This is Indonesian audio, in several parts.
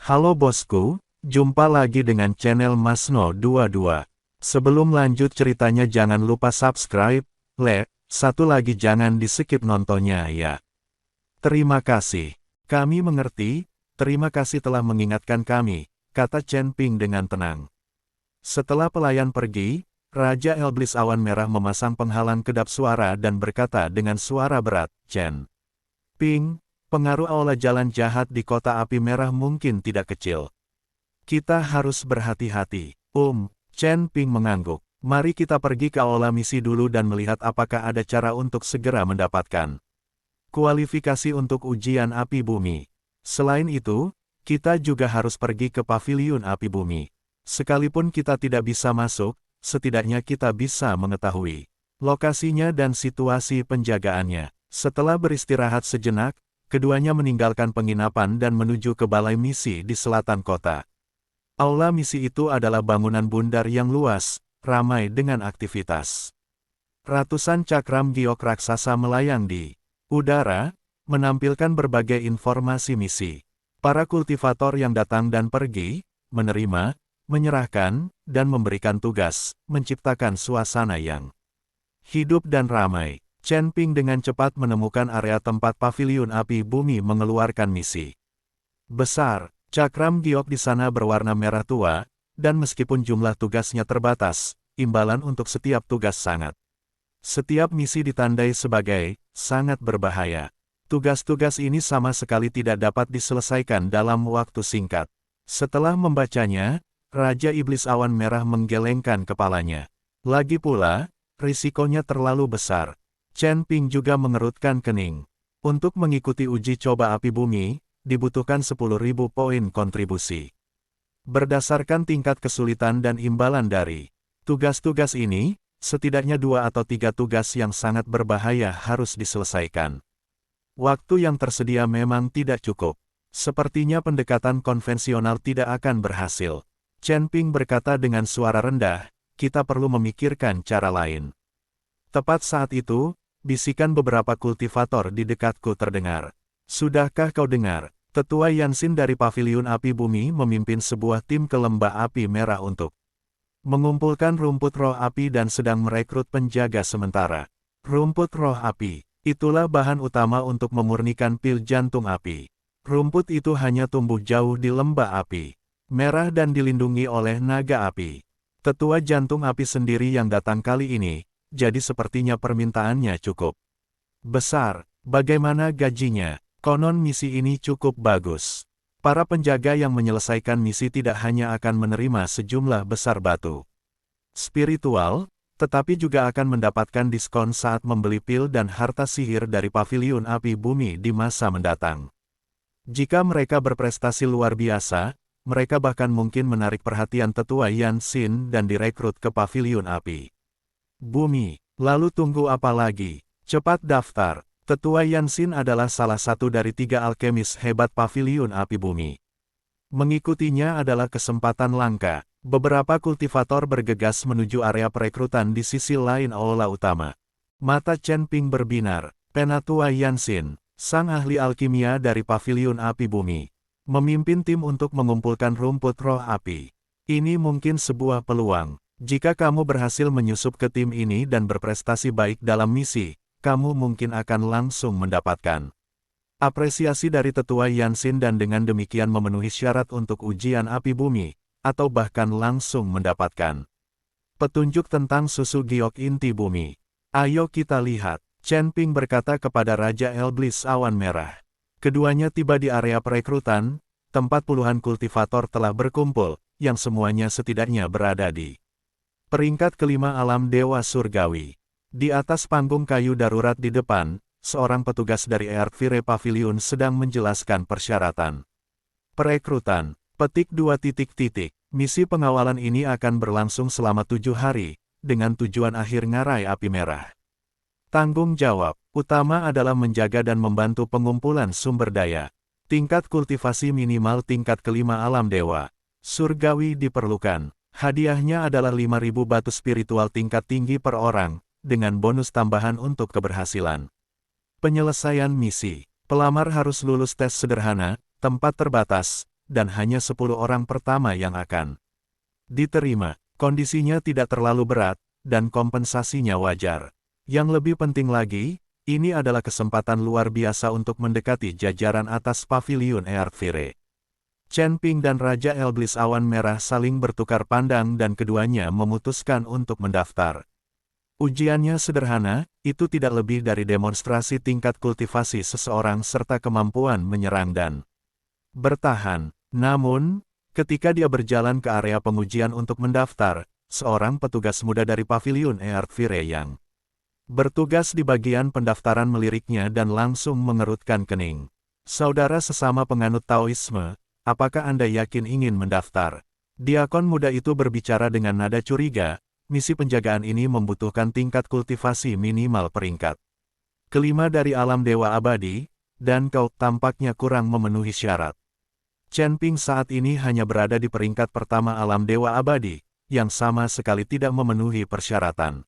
Halo bosku, jumpa lagi dengan channel Masno22. Sebelum lanjut ceritanya jangan lupa subscribe, like, satu lagi jangan di skip nontonnya ya. Terima kasih. Kami mengerti, terima kasih telah mengingatkan kami, kata Chen Ping dengan tenang. Setelah pelayan pergi, Raja Elblis Awan Merah memasang penghalang kedap suara dan berkata dengan suara berat, Chen Ping, pengaruh aula jalan jahat di kota api merah mungkin tidak kecil. Kita harus berhati-hati. Chen Ping mengangguk. Mari kita pergi ke aula misi dulu dan melihat apakah ada cara untuk segera mendapatkan kualifikasi untuk ujian api bumi. Selain itu, kita juga harus pergi ke paviliun api bumi. Sekalipun kita tidak bisa masuk, setidaknya kita bisa mengetahui lokasinya dan situasi penjagaannya. Setelah beristirahat sejenak, keduanya meninggalkan penginapan dan menuju ke balai misi di selatan kota. Aula misi itu adalah bangunan bundar yang luas, ramai dengan aktivitas. Ratusan cakram giok raksasa melayang di udara, menampilkan berbagai informasi misi. Para kultivator yang datang dan pergi, menerima, menyerahkan, dan memberikan tugas, menciptakan suasana yang hidup dan ramai. Chen Ping dengan cepat menemukan area tempat paviliun api bumi mengeluarkan misi. Besar, cakram giok di sana berwarna merah tua, dan meskipun jumlah tugasnya terbatas, imbalan untuk setiap tugas sangat. Setiap misi ditandai sebagai sangat berbahaya. Tugas-tugas ini sama sekali tidak dapat diselesaikan dalam waktu singkat. Setelah membacanya, Raja Iblis Awan Merah menggelengkan kepalanya. Lagi pula, risikonya terlalu besar. Chen Ping juga mengerutkan kening. Untuk mengikuti uji coba api bumi, dibutuhkan 10.000 poin kontribusi. Berdasarkan tingkat kesulitan dan imbalan dari tugas-tugas ini, setidaknya 2 atau 3 tugas yang sangat berbahaya harus diselesaikan. Waktu yang tersedia memang tidak cukup. Sepertinya pendekatan konvensional tidak akan berhasil. Chen Ping berkata dengan suara rendah, kita perlu memikirkan cara lain. Tepat saat itu, bisikan beberapa kultivator di dekatku terdengar. Sudahkah kau dengar? Tetua Yansin dari Paviliun Api Bumi memimpin sebuah tim ke lembah api merah untuk mengumpulkan rumput roh api dan sedang merekrut penjaga sementara. Rumput roh api, itulah bahan utama untuk memurnikan pil jantung api. Rumput itu hanya tumbuh jauh di lembah api merah dan dilindungi oleh naga api. Tetua jantung api sendiri yang datang kali ini, jadi sepertinya permintaannya cukup besar. Bagaimana gajinya? Konon misi ini cukup bagus. Para penjaga yang menyelesaikan misi tidak hanya akan menerima sejumlah besar batu spiritual, tetapi juga akan mendapatkan diskon saat membeli pil dan harta sihir dari paviliun api bumi di masa mendatang. Jika mereka berprestasi luar biasa, mereka bahkan mungkin menarik perhatian tetua Yansin dan direkrut ke paviliun api bumi. Lalu tunggu apa lagi? Cepat daftar. Tetua Yansin adalah salah satu dari 3 alkemis hebat paviliun api bumi. Mengikutinya adalah kesempatan langka. Beberapa kultivator bergegas menuju area perekrutan di sisi lain aula utama. Mata Chen Ping berbinar. Penatua Yansin, sang ahli alkimia dari paviliun api bumi, memimpin tim untuk mengumpulkan rumput roh api. Ini mungkin sebuah peluang. Jika kamu berhasil menyusup ke tim ini dan berprestasi baik dalam misi, kamu mungkin akan langsung mendapatkan apresiasi dari tetua Yansin dan dengan demikian memenuhi syarat untuk ujian api bumi, atau bahkan langsung mendapatkan petunjuk tentang susu giok inti bumi. Ayo kita lihat, Chen Ping berkata kepada Raja Elblis Awan Merah. Keduanya tiba di area perekrutan, tempat puluhan kultivator telah berkumpul, yang semuanya setidaknya berada di peringkat kelima alam Dewa Surgawi. Di atas panggung kayu darurat di depan, seorang petugas dari Earthfire Pavilion sedang menjelaskan persyaratan perekrutan. Petik 2 titik. Misi pengawalan ini akan berlangsung selama 7 hari, dengan tujuan akhir ngarai api merah. Tanggung jawab utama adalah menjaga dan membantu pengumpulan sumber daya. Tingkat kultivasi minimal tingkat kelima alam dewa surgawi diperlukan. Hadiahnya adalah 5.000 batu spiritual tingkat tinggi per orang, dengan bonus tambahan untuk keberhasilan penyelesaian misi. Pelamar harus lulus tes sederhana, tempat terbatas, dan hanya 10 orang pertama yang akan diterima. Kondisinya tidak terlalu berat, dan kompensasinya wajar. Yang lebih penting lagi, ini adalah kesempatan luar biasa untuk mendekati jajaran atas Paviliun Earthfire. Chen Ping dan Raja Elblis Awan Merah saling bertukar pandang dan keduanya memutuskan untuk mendaftar. Ujiannya sederhana, itu tidak lebih dari demonstrasi tingkat kultivasi seseorang serta kemampuan menyerang dan bertahan. Namun, ketika dia berjalan ke area pengujian untuk mendaftar, seorang petugas muda dari Paviliun Earthfire yang bertugas di bagian pendaftaran meliriknya dan langsung mengerutkan kening. Saudara sesama penganut Taoisme, apakah Anda yakin ingin mendaftar? Diakon muda itu berbicara dengan nada curiga, misi penjagaan ini membutuhkan tingkat kultivasi minimal peringkat kelima dari alam dewa abadi, dan kau tampaknya kurang memenuhi syarat. Chen Ping saat ini hanya berada di peringkat pertama alam dewa abadi, yang sama sekali tidak memenuhi persyaratan.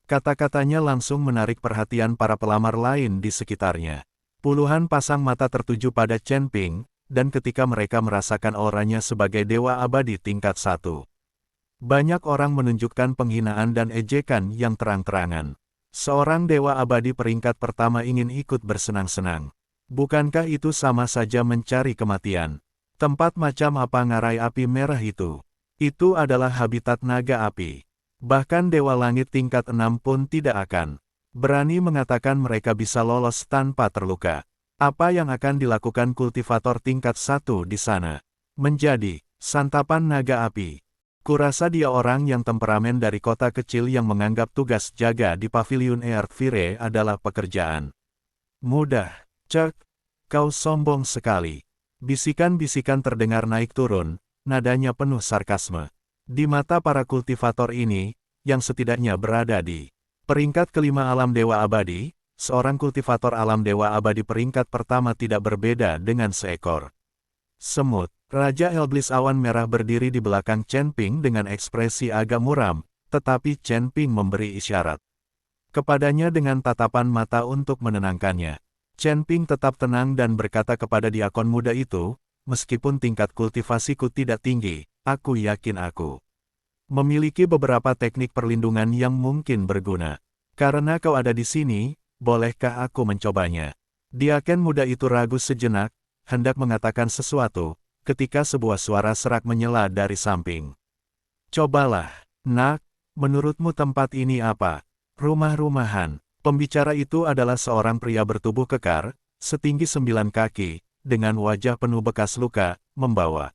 Kata-katanya langsung menarik perhatian para pelamar lain di sekitarnya. Puluhan pasang mata tertuju pada Chen Ping, dan ketika mereka merasakan auranya sebagai dewa abadi tingkat 1. Banyak orang menunjukkan penghinaan dan ejekan yang terang-terangan. Seorang dewa abadi peringkat pertama ingin ikut bersenang-senang. Bukankah itu sama saja mencari kematian? Tempat macam apa ngarai api merah itu? Itu adalah habitat naga api. Bahkan Dewa Langit tingkat 6 pun tidak akan berani mengatakan mereka bisa lolos tanpa terluka. Apa yang akan dilakukan kultivator tingkat 1 di sana? Menjadi santapan naga api. Kurasa dia orang yang temperamen dari kota kecil yang menganggap tugas jaga di Paviliun Earthfire adalah pekerjaan mudah. Cek, kau sombong sekali. Bisikan-bisikan terdengar naik turun, nadanya penuh sarkasme. Di mata para kultivator ini, yang setidaknya berada di peringkat kelima alam dewa abadi, seorang kultivator alam dewa abadi peringkat pertama tidak berbeda dengan seekor semut. Raja Elblis Awan Merah berdiri di belakang Chen Ping dengan ekspresi agak muram, tetapi Chen Ping memberi isyarat kepadanya dengan tatapan mata untuk menenangkannya. Chen Ping tetap tenang dan berkata kepada diakon muda itu, meskipun tingkat kultivasiku tidak tinggi, aku yakin aku memiliki beberapa teknik perlindungan yang mungkin berguna. Karena kau ada di sini, bolehkah aku mencobanya? Diakon muda itu ragu sejenak, hendak mengatakan sesuatu, ketika sebuah suara serak menyela dari samping. Cobalah, nak, menurutmu tempat ini apa? Rumah-rumahan. Pembicara itu adalah seorang pria bertubuh kekar, setinggi 9 kaki, dengan wajah penuh bekas luka, membawa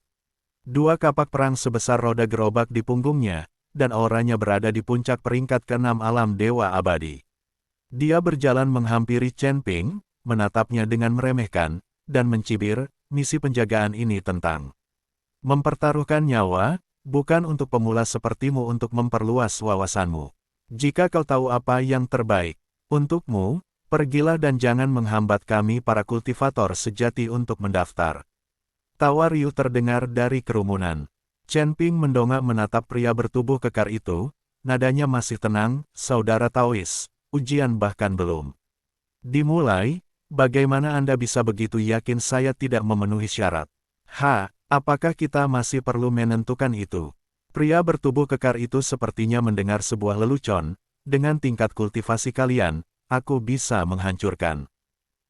2 kapak perang sebesar roda gerobak di punggungnya, dan auranya berada di puncak peringkat ke-6 alam dewa abadi. Dia berjalan menghampiri Chen Ping, menatapnya dengan meremehkan, dan mencibir, misi penjagaan ini tentang mempertaruhkan nyawa, bukan untuk pemula sepertimu untuk memperluas wawasanmu. Jika kau tahu apa yang terbaik untukmu, pergilah dan jangan menghambat kami para kultivator sejati untuk mendaftar. Tawa riuh terdengar dari kerumunan. Chen Ping mendongak menatap pria bertubuh kekar itu, nadanya masih tenang, saudara Taois, ujian bahkan belum dimulai, bagaimana Anda bisa begitu yakin saya tidak memenuhi syarat? Apakah kita masih perlu menentukan itu? Pria bertubuh kekar itu sepertinya mendengar sebuah lelucon. Dengan tingkat kultivasi kalian, aku bisa menghancurkan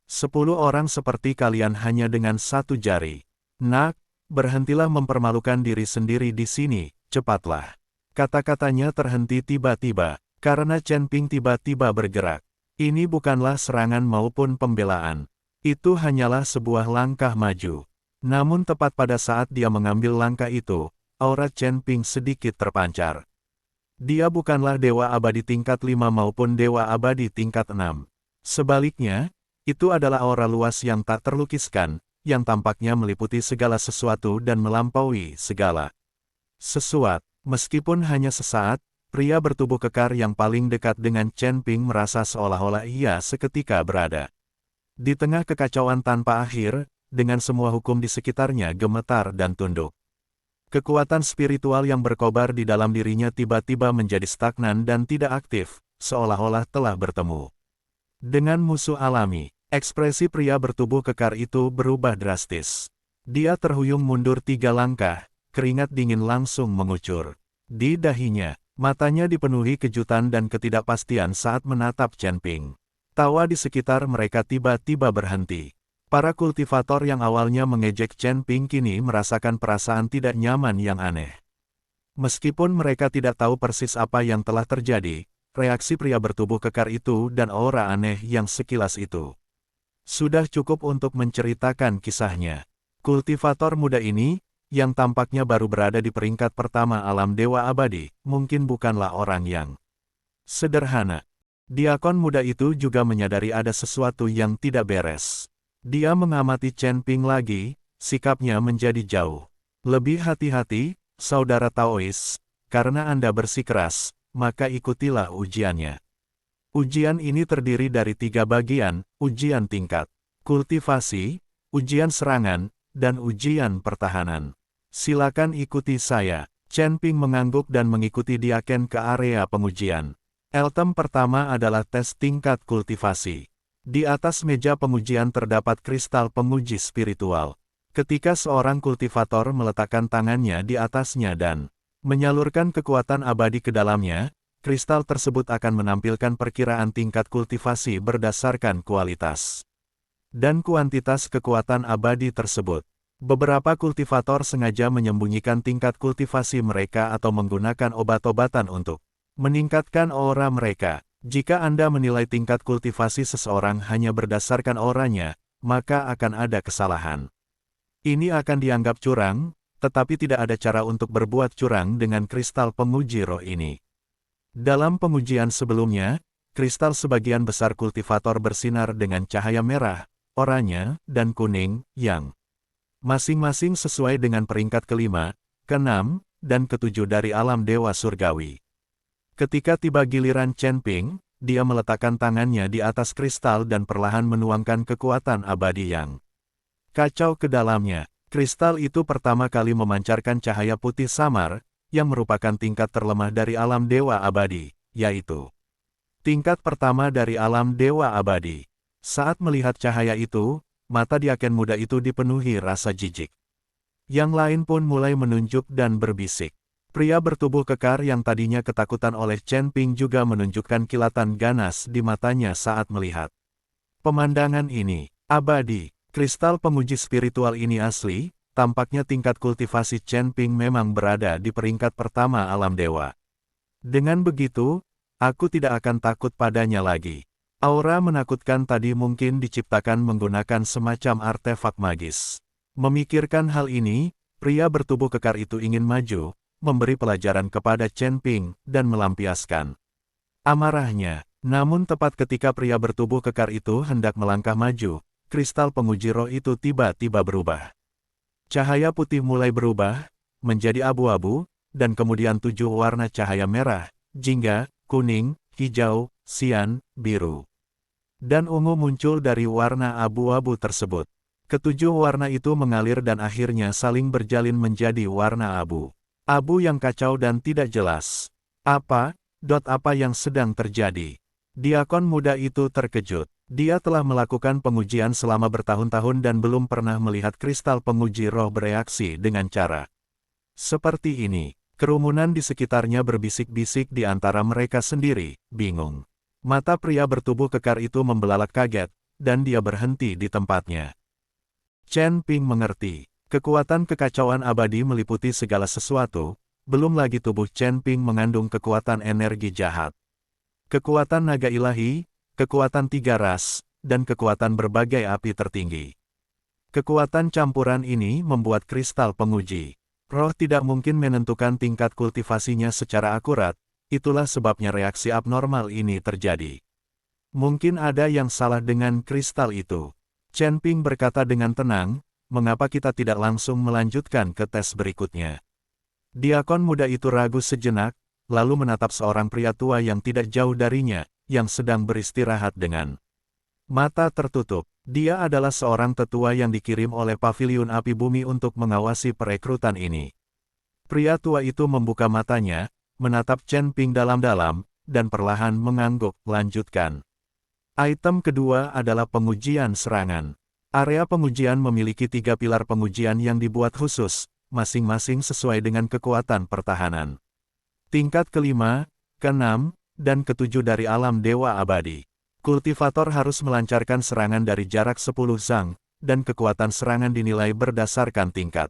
10 orang seperti kalian hanya dengan 1 jari. Nak, berhentilah mempermalukan diri sendiri di sini, cepatlah. Kata-katanya terhenti tiba-tiba, karena Chen Ping tiba-tiba bergerak. Ini bukanlah serangan maupun pembelaan. Itu hanyalah sebuah langkah maju. Namun tepat pada saat dia mengambil langkah itu, aura Chen Ping sedikit terpancar. Dia bukanlah dewa abadi tingkat 5 maupun dewa abadi tingkat 6. Sebaliknya, itu adalah aura luas yang tak terlukiskan, yang tampaknya meliputi segala sesuatu dan melampaui segala sesuatu. Meskipun hanya sesaat, pria bertubuh kekar yang paling dekat dengan Chen Ping merasa seolah-olah ia seketika berada di tengah kekacauan tanpa akhir, dengan semua hukum di sekitarnya gemetar dan tunduk. Kekuatan spiritual yang berkobar di dalam dirinya tiba-tiba menjadi stagnan dan tidak aktif, seolah-olah telah bertemu dengan musuh alami. Ekspresi pria bertubuh kekar itu berubah drastis. Dia terhuyung mundur 3 langkah, keringat dingin langsung mengucur. Di dahinya, matanya dipenuhi kejutan dan ketidakpastian saat menatap Chen Ping. Tawa di sekitar mereka tiba-tiba berhenti. Para kultivator yang awalnya mengejek Chen Ping kini merasakan perasaan tidak nyaman yang aneh. Meskipun mereka tidak tahu persis apa yang telah terjadi, reaksi pria bertubuh kekar itu dan aura aneh yang sekilas itu sudah cukup untuk menceritakan kisahnya. Kultivator muda ini, yang tampaknya baru berada di peringkat pertama alam dewa abadi, mungkin bukanlah orang yang sederhana. Diakon muda itu juga menyadari ada sesuatu yang tidak beres. Dia mengamati Chen Ping lagi, sikapnya menjadi jauh lebih hati-hati. Saudara Taois, karena Anda bersikeras, maka ikutilah ujiannya. Ujian ini terdiri dari 3 bagian, ujian tingkat kultivasi, ujian serangan, dan ujian pertahanan. Silakan ikuti saya. Chen Ping mengangguk dan mengikuti Diaken ke area pengujian. Item pertama adalah tes tingkat kultivasi. Di atas meja pengujian terdapat kristal penguji spiritual. Ketika seorang kultivator meletakkan tangannya di atasnya dan menyalurkan kekuatan abadi ke dalamnya, kristal tersebut akan menampilkan perkiraan tingkat kultivasi berdasarkan kualitas dan kuantitas kekuatan abadi tersebut. Beberapa kultivator sengaja menyembunyikan tingkat kultivasi mereka atau menggunakan obat-obatan untuk meningkatkan aura mereka. Jika Anda menilai tingkat kultivasi seseorang hanya berdasarkan auranya, maka akan ada kesalahan. Ini akan dianggap curang, tetapi tidak ada cara untuk berbuat curang dengan kristal penguji roh ini. Dalam pengujian sebelumnya, kristal sebagian besar kultivator bersinar dengan cahaya merah, oranye, dan kuning, yang masing-masing sesuai dengan peringkat ke-5, ke-6, dan ke-7 dari alam dewa surgawi. Ketika tiba giliran Chen Ping, dia meletakkan tangannya di atas kristal dan perlahan menuangkan kekuatan abadi yang kacau ke dalamnya. Kristal itu pertama kali memancarkan cahaya putih samar, yang merupakan tingkat terlemah dari alam dewa abadi, yaitu tingkat pertama dari alam dewa abadi. Saat melihat cahaya itu, mata Diaken muda itu dipenuhi rasa jijik. Yang lain pun mulai menunjuk dan berbisik. Pria bertubuh kekar yang tadinya ketakutan oleh Chen Ping juga menunjukkan kilatan ganas di matanya saat melihat pemandangan ini. Abadi. Kristal penguji spiritual ini asli, tampaknya tingkat kultivasi Chen Ping memang berada di peringkat pertama alam dewa. Dengan begitu, aku tidak akan takut padanya lagi. Aura menakutkan tadi mungkin diciptakan menggunakan semacam artefak magis. Memikirkan hal ini, pria bertubuh kekar itu ingin maju, memberi pelajaran kepada Chen Ping, dan melampiaskan amarahnya. Namun tepat ketika pria bertubuh kekar itu hendak melangkah maju, kristal penguji roh itu tiba-tiba berubah. Cahaya putih mulai berubah, menjadi abu-abu, dan kemudian 7 warna cahaya merah, jingga, kuning, hijau, sian, biru, dan ungu muncul dari warna abu-abu tersebut. Ketujuh warna itu mengalir dan akhirnya saling berjalin menjadi warna abu. Abu yang kacau dan tidak jelas. Apa yang sedang terjadi? Diakon muda itu terkejut. Dia telah melakukan pengujian selama bertahun-tahun dan belum pernah melihat kristal penguji roh bereaksi dengan cara seperti ini. Kerumunan di sekitarnya berbisik-bisik di antara mereka sendiri, bingung. Mata pria bertubuh kekar itu membelalak kaget, dan dia berhenti di tempatnya. Chen Ping mengerti. Kekuatan kekacauan abadi meliputi segala sesuatu, belum lagi tubuh Chen Ping mengandung kekuatan energi jahat. Kekuatan naga ilahi, kekuatan 3 ras, dan kekuatan berbagai api tertinggi. Kekuatan campuran ini membuat kristal penguji roh tidak mungkin menentukan tingkat kultivasinya secara akurat, itulah sebabnya reaksi abnormal ini terjadi. Mungkin ada yang salah dengan kristal itu. Chen Ping berkata dengan tenang, mengapa kita tidak langsung melanjutkan ke tes berikutnya? Diakon muda itu ragu sejenak, lalu menatap seorang pria tua yang tidak jauh darinya, yang sedang beristirahat dengan mata tertutup. Dia adalah seorang tetua yang dikirim oleh Paviliun Api Bumi untuk mengawasi perekrutan ini. Pria tua itu membuka matanya, menatap Chen Ping dalam-dalam, dan perlahan mengangguk, lanjutkan. Item kedua adalah pengujian serangan. Area pengujian memiliki 3 pilar pengujian yang dibuat khusus, masing-masing sesuai dengan kekuatan pertahanan. Tingkat kelima, keenam, dan ketujuh dari alam Dewa Abadi. Kultivator harus melancarkan serangan dari jarak 10 zang, dan kekuatan serangan dinilai berdasarkan tingkat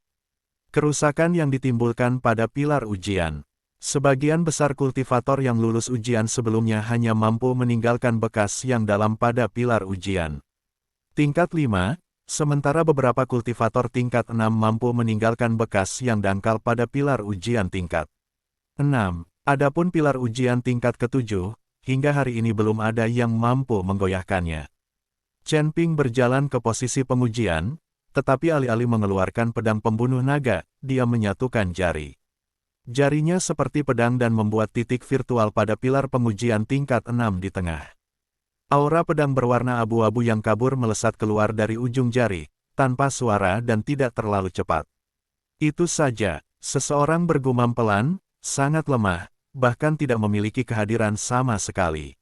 kerusakan yang ditimbulkan pada pilar ujian. Sebagian besar kultivator yang lulus ujian sebelumnya hanya mampu meninggalkan bekas yang dalam pada pilar ujian. Tingkat 5, sementara beberapa kultivator tingkat 6 mampu meninggalkan bekas yang dangkal pada pilar ujian tingkat 6. Adapun pilar ujian tingkat ke-7, hingga hari ini belum ada yang mampu menggoyahkannya. Chen Ping berjalan ke posisi pengujian, tetapi alih-alih mengeluarkan pedang pembunuh naga, dia menyatukan jari. Jarinya seperti pedang dan membuat titik virtual pada pilar pengujian tingkat 6 di tengah. Aura pedang berwarna abu-abu yang kabur melesat keluar dari ujung jari, tanpa suara dan tidak terlalu cepat. Itu saja, seseorang bergumam pelan, sangat lemah, bahkan tidak memiliki kehadiran sama sekali.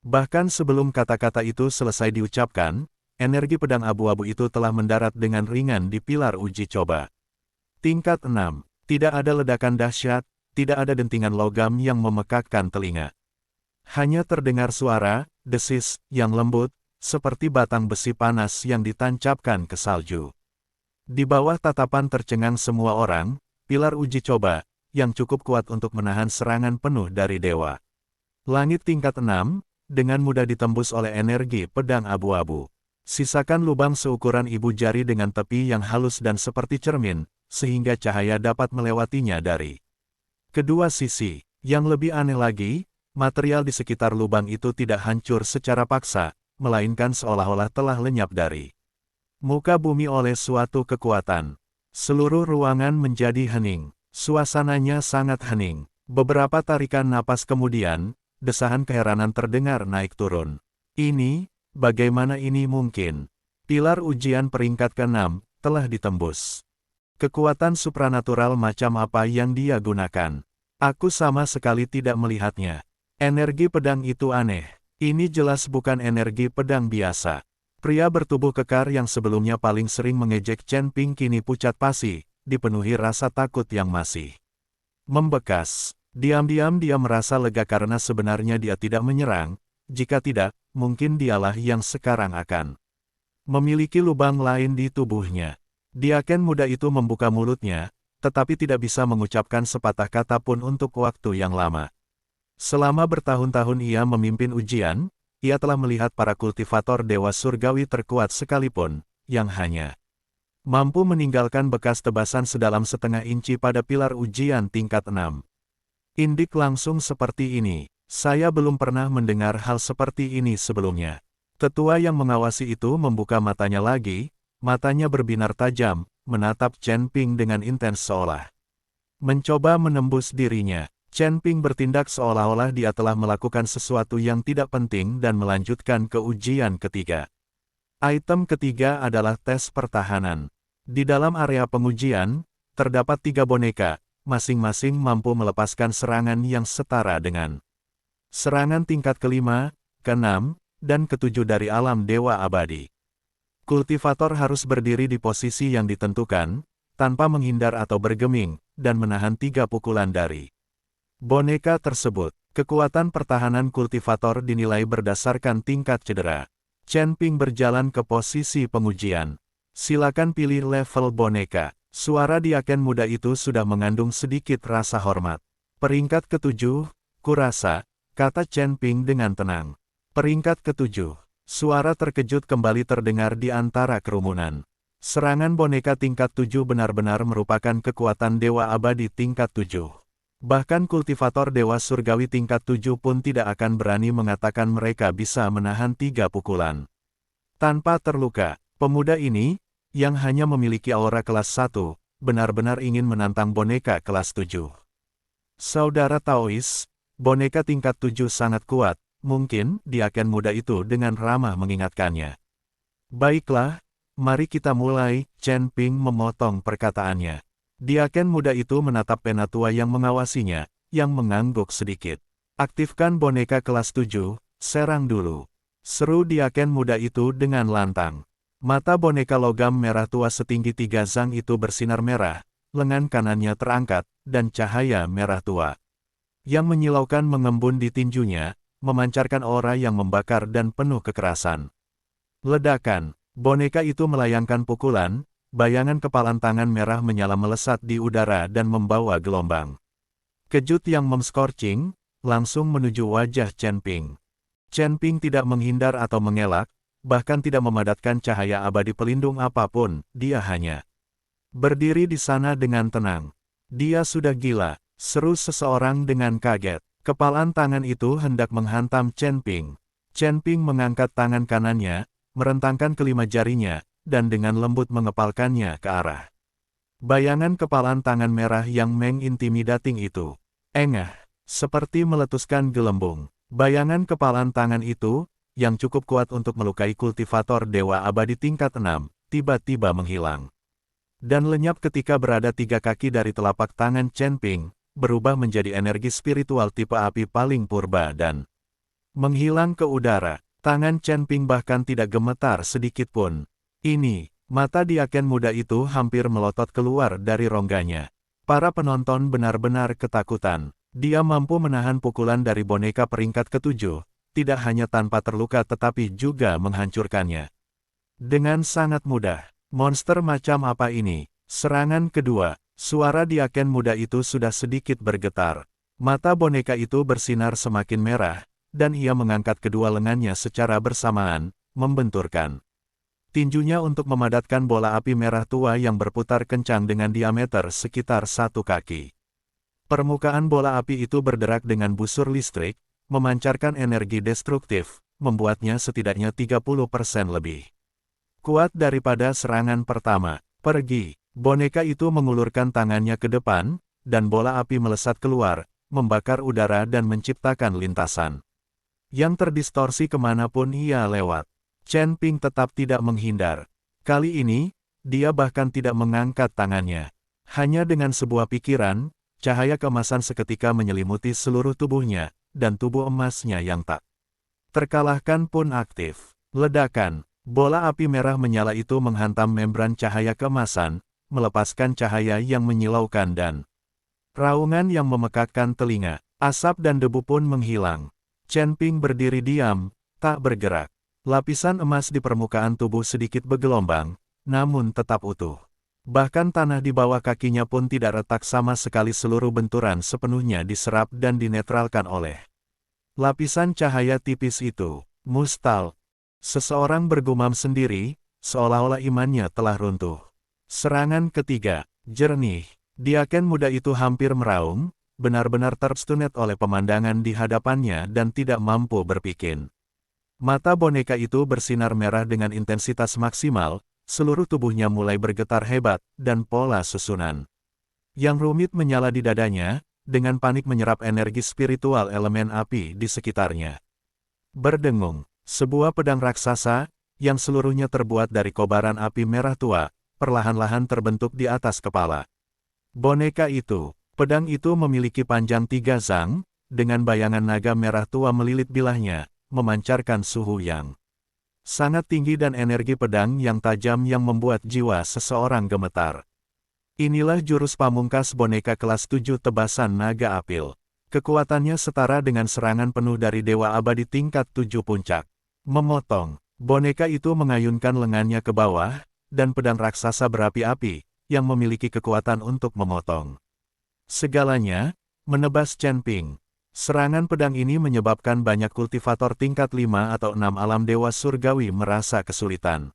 Bahkan sebelum kata-kata itu selesai diucapkan, energi pedang abu-abu itu telah mendarat dengan ringan di pilar uji coba. Tingkat 6, tidak ada ledakan dahsyat, tidak ada dentingan logam yang memekakkan telinga. Hanya terdengar suara, desis, yang lembut, seperti batang besi panas yang ditancapkan ke salju. Di bawah tatapan tercengang semua orang, pilar uji coba, yang cukup kuat untuk menahan serangan penuh dari dewa langit tingkat 6, dengan mudah ditembus oleh energi pedang abu-abu. Sisakan lubang seukuran ibu jari dengan tepi yang halus dan seperti cermin, sehingga cahaya dapat melewatinya dari kedua sisi. Yang lebih aneh lagi, material di sekitar lubang itu tidak hancur secara paksa, melainkan seolah-olah telah lenyap dari muka bumi oleh suatu kekuatan. Seluruh ruangan menjadi hening. Suasananya sangat hening. Beberapa tarikan napas kemudian, desahan keheranan terdengar naik turun. Ini, bagaimana ini mungkin? Pilar ujian peringkat ke-6 telah ditembus. Kekuatan supranatural macam apa yang dia gunakan? Aku sama sekali tidak melihatnya. Energi pedang itu aneh. Ini jelas bukan energi pedang biasa. Pria bertubuh kekar yang sebelumnya paling sering mengejek Chen Ping kini pucat pasi, dipenuhi rasa takut yang masih membekas. Diam-diam dia merasa lega karena sebenarnya dia tidak menyerang, jika tidak, mungkin dialah yang sekarang akan memiliki lubang lain di tubuhnya. Diaken muda itu membuka mulutnya, tetapi tidak bisa mengucapkan sepatah kata pun untuk waktu yang lama. Selama bertahun-tahun ia memimpin ujian, ia telah melihat para kultivator dewa surgawi terkuat sekalipun, yang hanya mampu meninggalkan bekas tebasan sedalam setengah inci pada pilar ujian tingkat 6. Indik langsung seperti ini. Saya belum pernah mendengar hal seperti ini sebelumnya. Tetua yang mengawasi itu membuka matanya lagi, matanya berbinar tajam, menatap Chen Ping dengan intens seolah mencoba menembus dirinya. Chen Ping bertindak seolah-olah dia telah melakukan sesuatu yang tidak penting dan melanjutkan ke ujian ketiga. Item ketiga adalah tes pertahanan. Di dalam area pengujian, terdapat 3 boneka, masing-masing mampu melepaskan serangan yang setara dengan serangan tingkat ke-5, ke-6, dan ke-7 dari alam Dewa Abadi. Kultivator harus berdiri di posisi yang ditentukan, tanpa menghindar atau bergeming, dan menahan 3 pukulan dari boneka tersebut. Kekuatan pertahanan kultivator dinilai berdasarkan tingkat cedera. Chen Ping berjalan ke posisi pengujian. Silakan pilih level boneka. Suara diaken muda itu sudah mengandung sedikit rasa hormat. Peringkat ke-7, kurasa, kata Chen Ping dengan tenang. Peringkat ke-7, suara terkejut kembali terdengar di antara kerumunan. Serangan boneka tingkat 7 benar-benar merupakan kekuatan Dewa Abadi tingkat 7. Bahkan kultivator Dewa Surgawi tingkat 7 pun tidak akan berani mengatakan mereka bisa menahan 3 pukulan tanpa terluka. Pemuda ini, yang hanya memiliki aura kelas 1, benar-benar ingin menantang boneka kelas 7. Saudara Taois, boneka tingkat 7 sangat kuat, mungkin diaken muda itu dengan ramah mengingatkannya. Baiklah, mari kita mulai, Chen Ping memotong perkataannya. Diaken muda itu menatap penatua yang mengawasinya, yang mengangguk sedikit. Aktifkan boneka kelas 7, serang dulu. Seru diaken muda itu dengan lantang. Mata boneka logam merah tua setinggi 3 zang itu bersinar merah, lengan kanannya terangkat, dan cahaya merah tua yang menyilaukan mengembun di tinjunya, memancarkan aura yang membakar dan penuh kekerasan. Ledakan, boneka itu melayangkan pukulan, bayangan kepalan tangan merah menyala melesat di udara dan membawa gelombang kejut yang mem-scorching, langsung menuju wajah Chen Ping. Chen Ping tidak menghindar atau mengelak, bahkan tidak memadatkan cahaya abadi pelindung apapun, dia hanya berdiri di sana dengan tenang. Dia sudah gila, seru seseorang dengan kaget. Kepalan tangan itu hendak menghantam Chen Ping. Chen Ping mengangkat tangan kanannya, merentangkan kelima jarinya, dan dengan lembut mengepalkannya ke arah bayangan kepalan tangan merah yang mengintimidating itu. Engah, seperti meletuskan gelembung. Bayangan kepalan tangan itu, yang cukup kuat untuk melukai kultivator Dewa Abadi tingkat 6, tiba-tiba menghilang. Dan lenyap ketika berada 3 kaki dari telapak tangan Chen Ping, berubah menjadi energi spiritual tipe api paling purba dan menghilang ke udara. Tangan Chen Ping bahkan tidak gemetar sedikit pun. Ini, mata diaken muda itu hampir melotot keluar dari rongganya. Para penonton benar-benar ketakutan. Dia mampu menahan pukulan dari boneka peringkat ke-7, tidak hanya tanpa terluka tetapi juga menghancurkannya dengan sangat mudah. Monster macam apa ini? Serangan kedua, suara diaken muda itu sudah sedikit bergetar. Mata boneka itu bersinar semakin merah, dan ia mengangkat kedua lengannya secara bersamaan, membenturkan tinjunya untuk memadatkan bola api merah tua yang berputar kencang dengan diameter sekitar 1 kaki. Permukaan bola api itu berderak dengan busur listrik, memancarkan energi destruktif, membuatnya setidaknya 30% lebih kuat daripada serangan pertama. Pergi. Boneka itu mengulurkan tangannya ke depan, dan bola api melesat keluar, membakar udara dan menciptakan lintasan yang terdistorsi kemanapun ia lewat. Chen Ping tetap tidak menghindar. Kali ini, dia bahkan tidak mengangkat tangannya. Hanya dengan sebuah pikiran, cahaya keemasan seketika menyelimuti seluruh tubuhnya, dan tubuh emasnya yang tak terkalahkan pun aktif. Ledakan, bola api merah menyala itu menghantam membran cahaya keemasan, melepaskan cahaya yang menyilaukan dan raungan yang memekakkan telinga. Asap dan debu pun menghilang. Chen Ping berdiri diam, tak bergerak. Lapisan emas di permukaan tubuh sedikit bergelombang, namun tetap utuh. Bahkan tanah di bawah kakinya pun tidak retak sama sekali, seluruh benturan sepenuhnya diserap dan dinetralkan oleh lapisan cahaya tipis itu. Mustal. Seseorang bergumam sendiri, seolah-olah imannya telah runtuh. Serangan ketiga, jernih. Diaken muda itu hampir meraung, benar-benar terstunet oleh pemandangan di hadapannya dan tidak mampu berpikir. Mata boneka itu bersinar merah dengan intensitas maksimal, seluruh tubuhnya mulai bergetar hebat, dan pola susunan yang rumit menyala di dadanya, dengan panik menyerap energi spiritual elemen api di sekitarnya. Berdengung, sebuah pedang raksasa, yang seluruhnya terbuat dari kobaran api merah tua, perlahan-lahan terbentuk di atas kepala boneka itu. Pedang itu memiliki panjang 3 zang, dengan bayangan naga merah tua melilit bilahnya, memancarkan suhu yang sangat tinggi dan energi pedang yang tajam yang membuat jiwa seseorang gemetar. Inilah jurus pamungkas boneka kelas 7 tebasan naga apil. Kekuatannya setara dengan serangan penuh dari Dewa Abadi tingkat 7 puncak. Memotong. Boneka itu mengayunkan lengannya ke bawah, dan pedang raksasa berapi-api, yang memiliki kekuatan untuk memotong segalanya, menebas Chen Ping. Serangan pedang ini menyebabkan banyak kultivator tingkat 5 atau 6 alam dewa surgawi merasa kesulitan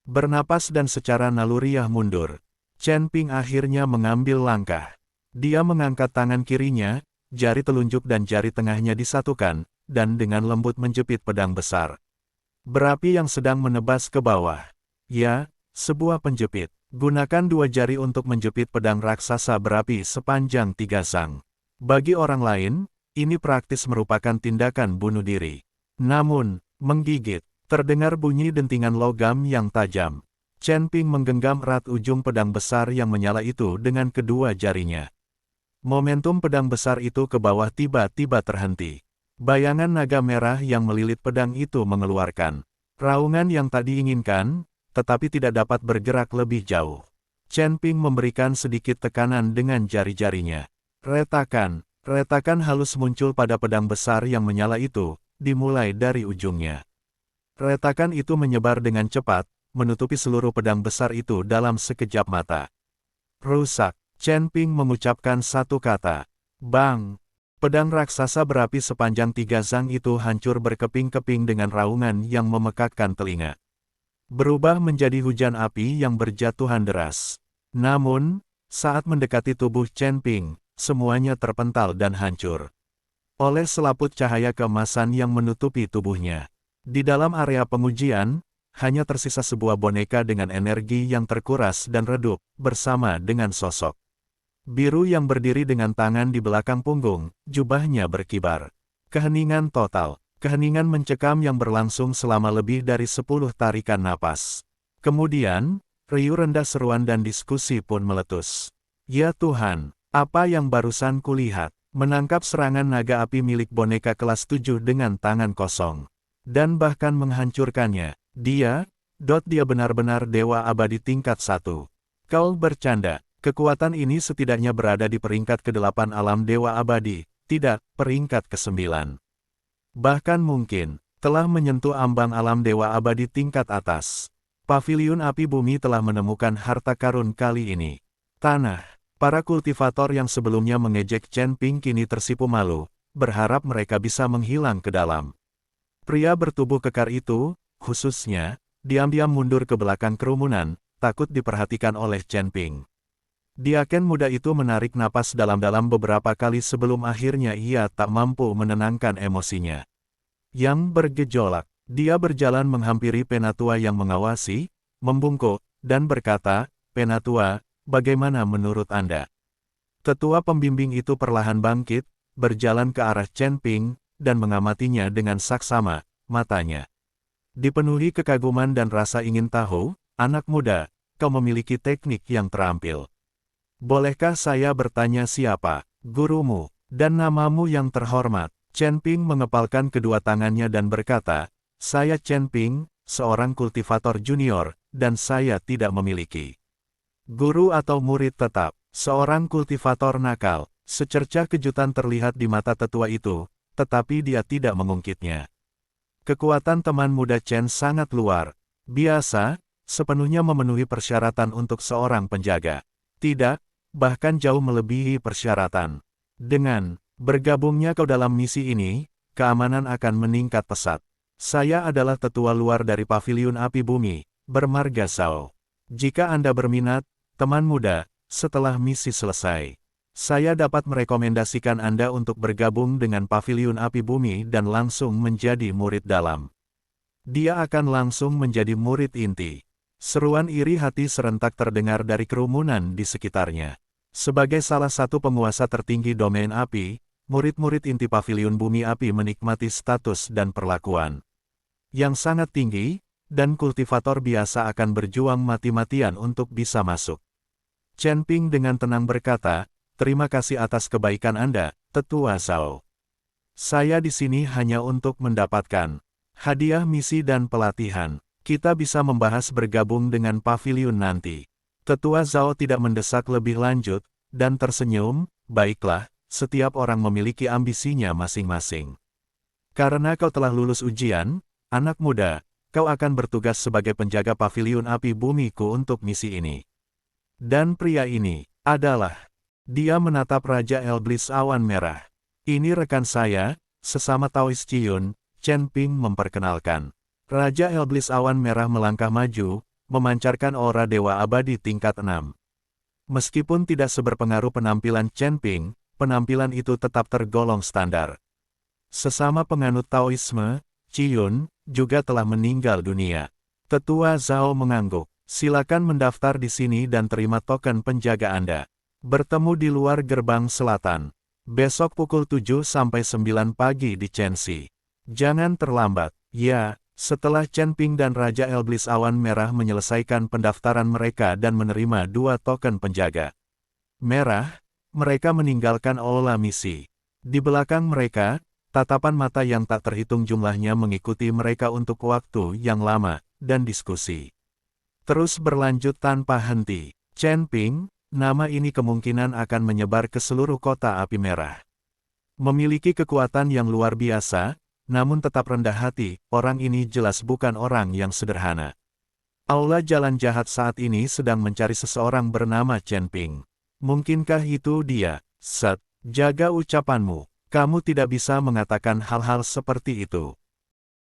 bernapas dan secara naluriah mundur. Chen Ping akhirnya mengambil langkah. Dia mengangkat tangan kirinya, jari telunjuk dan jari tengahnya disatukan, dan dengan lembut menjepit pedang besar berapi yang sedang menebas ke bawah. Ya, sebuah penjepit. Gunakan 2 jari untuk menjepit pedang raksasa berapi sepanjang 3 zang. Bagi orang lain, ini praktis merupakan tindakan bunuh diri. Namun, menggigit, terdengar bunyi dentingan logam yang tajam. Chen Ping menggenggam erat ujung pedang besar yang menyala itu dengan kedua jarinya. Momentum pedang besar itu ke bawah tiba-tiba terhenti. Bayangan naga merah yang melilit pedang itu mengeluarkan raungan yang tak diinginkan, tetapi tidak dapat bergerak lebih jauh. Chen Ping memberikan sedikit tekanan dengan jari-jarinya. Retakan halus muncul pada pedang besar yang menyala itu, dimulai dari ujungnya. Retakan itu menyebar dengan cepat, menutupi seluruh pedang besar itu dalam sekejap mata. Rusak. Chen Ping mengucapkan satu kata. Bang! Pedang raksasa berapi sepanjang 3 zang itu hancur berkeping-keping dengan raungan yang memekakkan telinga. Berubah menjadi hujan api yang berjatuhan deras. Namun, saat mendekati tubuh Chen Ping, semuanya terpental dan hancur oleh selaput cahaya keemasan yang menutupi tubuhnya. Di dalam area pengujian, hanya tersisa sebuah boneka dengan energi yang terkuras dan redup, bersama dengan sosok biru yang berdiri dengan tangan di belakang punggung, jubahnya berkibar. Keheningan total. Keheningan mencekam yang berlangsung selama lebih dari 10 tarikan napas. Kemudian, riuh rendah seruan dan diskusi pun meletus. Ya Tuhan, apa yang barusan kulihat? Menangkap serangan naga api milik boneka kelas 7 dengan tangan kosong. Dan bahkan menghancurkannya. Dia benar-benar dewa abadi tingkat 1. Kau bercanda, kekuatan ini setidaknya berada di peringkat ke-8 alam dewa abadi, tidak peringkat ke-9. Bahkan mungkin, telah menyentuh ambang alam dewa abadi tingkat atas. Paviliun api bumi telah menemukan harta karun kali ini. Tanah. Para kultivator yang sebelumnya mengejek Chen Ping kini tersipu malu, berharap mereka bisa menghilang ke dalam. Pria bertubuh kekar itu, khususnya, diam-diam mundur ke belakang kerumunan, takut diperhatikan oleh Chen Ping. Diaken muda itu menarik napas dalam-dalam beberapa kali sebelum akhirnya ia tak mampu menenangkan emosinya. Yang bergejolak, dia berjalan menghampiri penatua yang mengawasi, membungkuk, dan berkata, "Penatua, bagaimana menurut Anda?" Tetua pembimbing itu perlahan bangkit, berjalan ke arah Chen Ping, dan mengamatinya dengan saksama, matanya dipenuhi kekaguman dan rasa ingin tahu. "Anak muda, kau memiliki teknik yang terampil. Bolehkah saya bertanya siapa gurumu, dan namamu yang terhormat?" Chen Ping mengepalkan kedua tangannya dan berkata, "Saya Chen Ping, seorang kultivator junior, dan saya tidak memiliki guru atau murid tetap." Seorang kultivator nakal. Secercah kejutan terlihat di mata tetua itu, tetapi dia tidak mengungkitnya. Kekuatan teman muda Chen sangat luar biasa, sepenuhnya memenuhi persyaratan untuk seorang penjaga. Tidak, bahkan jauh melebihi persyaratan. Dengan bergabungnya kau dalam misi ini, keamanan akan meningkat pesat. Saya adalah tetua luar dari Paviliun Api Bumi, bermarga Zhao. Jika Anda berminat, teman muda, setelah misi selesai, saya dapat merekomendasikan Anda untuk bergabung dengan Paviliun Api Bumi dan langsung menjadi murid dalam. Dia akan langsung menjadi murid inti. Seruan iri hati serentak terdengar dari kerumunan di sekitarnya. Sebagai salah satu penguasa tertinggi domain api, murid-murid inti Paviliun Bumi Api menikmati status dan perlakuan yang sangat tinggi, dan kultivator biasa akan berjuang mati-matian untuk bisa masuk. Chen Ping dengan tenang berkata, "Terima kasih atas kebaikan Anda, Tetua Zhao. Saya di sini hanya untuk mendapatkan hadiah misi dan pelatihan. Kita bisa membahas bergabung dengan Paviliun nanti." Tetua Zhao tidak mendesak lebih lanjut, dan tersenyum, "Baiklah, setiap orang memiliki ambisinya masing-masing. Karena kau telah lulus ujian, anak muda, kau akan bertugas sebagai penjaga Paviliun Api Bumiku untuk misi ini. Dan pria ini adalah..." Dia menatap Raja Elblis Awan Merah. "Ini rekan saya, sesama Taoist Ciyun," Chen Ping memperkenalkan. Raja Elblis Awan Merah melangkah maju, memancarkan aura dewa abadi tingkat 6. Meskipun tidak seberpengaruh penampilan Chen Ping, penampilan itu tetap tergolong standar. Sesama penganut Taoisme, Ciyun, juga telah meninggal dunia. Tetua Zhao mengangguk. "Silakan mendaftar di sini dan terima token penjaga Anda. Bertemu di luar gerbang selatan. Besok pukul 7 sampai 9 pagi di Chenxi. Jangan terlambat." Ya, setelah Chen Ping dan Raja Elblis Awan Merah menyelesaikan pendaftaran mereka dan menerima 2 token penjaga merah, mereka meninggalkan aula misi. Di belakang mereka, tatapan mata yang tak terhitung jumlahnya mengikuti mereka untuk waktu yang lama, dan diskusi Terus berlanjut tanpa henti. Chen Ping, nama ini kemungkinan akan menyebar ke seluruh kota api merah. Memiliki kekuatan yang luar biasa, namun tetap rendah hati, orang ini jelas bukan orang yang sederhana. Aula Jalan Jahat saat ini sedang mencari seseorang bernama Chen Ping. Mungkinkah itu dia? Set, jaga ucapanmu. Kamu tidak bisa mengatakan hal-hal seperti itu.